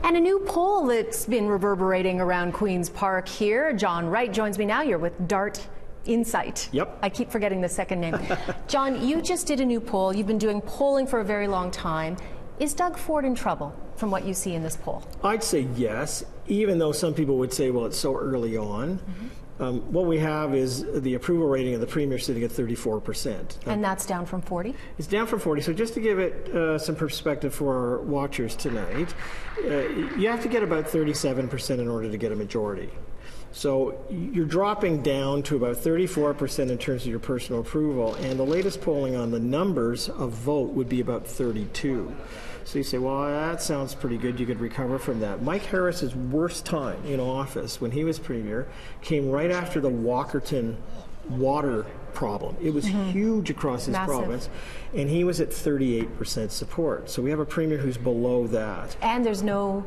And a new poll that's been reverberating around Queen's Park here. John Wright joins me now. You're with Dart Insight. Yep. I keep forgetting the second name. John, you just did a new poll. You've been doing polling for a very long time. Is Doug Ford in trouble from what you see in this poll? I'd say yes, even though some people would say, well, it's so early on. What we have is the approval rating of the Premier sitting at 34%. And that's down from 40? It's down from 40. So just to give it some perspective for our watchers tonight, you have to get about 37% in order to get a majority. So you're dropping down to about 34% in terms of your personal approval, and the latest polling on the numbers of vote would be about 32. So you say, well, that sounds pretty good. You could recover from that. Mike Harris's worst time in office when he was Premier came right after the Walkerton water problem. It was huge across his province, and he was at 38% support. So we have a Premier who's below that. And there's no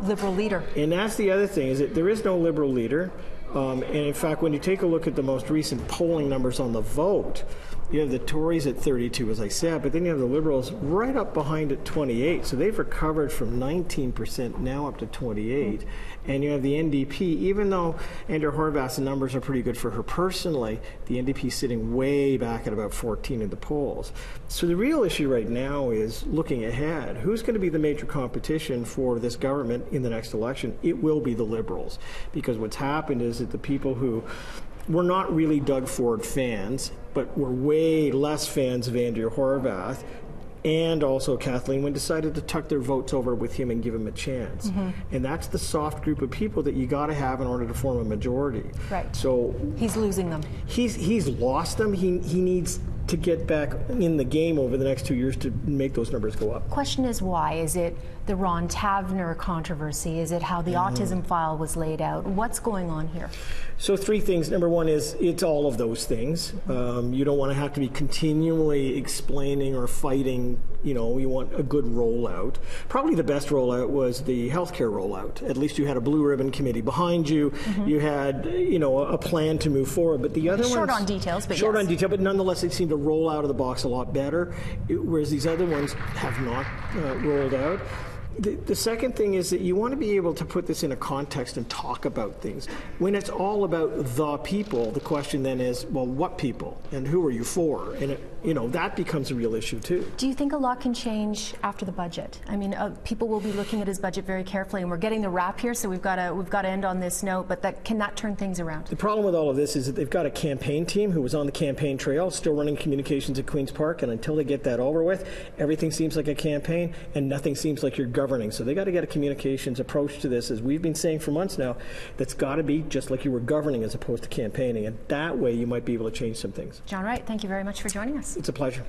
Liberal leader. And that's the other thing, is that there is no Liberal leader. And in fact, when you take a look at the most recent polling numbers on the vote, you have the Tories at 32, as I said, but then you have the Liberals right up behind at 28. So they've recovered from 19% now up to 28. And you have the NDP, even though Andrea Horwath's numbers are pretty good for her personally, the NDP is sitting way back at about 14 in the polls. So the real issue right now is looking ahead. Who's going to be the major competition for this government in the next election? It will be the Liberals, because what's happened is that the people who were not really Doug Ford fans, but were way less fans of Andrea Horwath and also Kathleen Wynne, decided to tuck their votes over with him and give him a chance. And that's the soft group of people that you got to have in order to form a majority. Right. So he's losing them. He's lost them. He needs to get back in the game over the next 2 years to make those numbers go up. Question is why? Is it the Ron Tavener controversy? Is it how the autism file was laid out? What's going on here? So three things. Number one is it's all of those things. You don't want to have to be continually explaining or fighting. You know, you want a good rollout. Probably the best rollout was the healthcare rollout. At least you had a blue ribbon committee behind you. You had, you know, a plan to move forward. But the other ones, short on details, but short on detail, but nonetheless it seemed to roll out of the box a lot better, whereas these other ones have not rolled out. The second thing is that you want to be able to put this in a context and talk about things. When it's all about the people, the question then is, well, what people and who are you for? And you know, that becomes a real issue too. Do you think a lot can change after the budget? I mean, people will be looking at his budget very carefully, and we're getting the wrap here, so we've got to end on this note. But can that turn things around? The problem with all of this is that they've got a campaign team who was on the campaign trail, still running communications at Queen's Park, and until they get that over with, everything seems like a campaign, and nothing seems like you're governing. So they got to get a communications approach to this, as we've been saying for months now. That's got to be just like you were governing as opposed to campaigning, and that way you might be able to change some things. John Wright, thank you very much for joining us. It's a pleasure.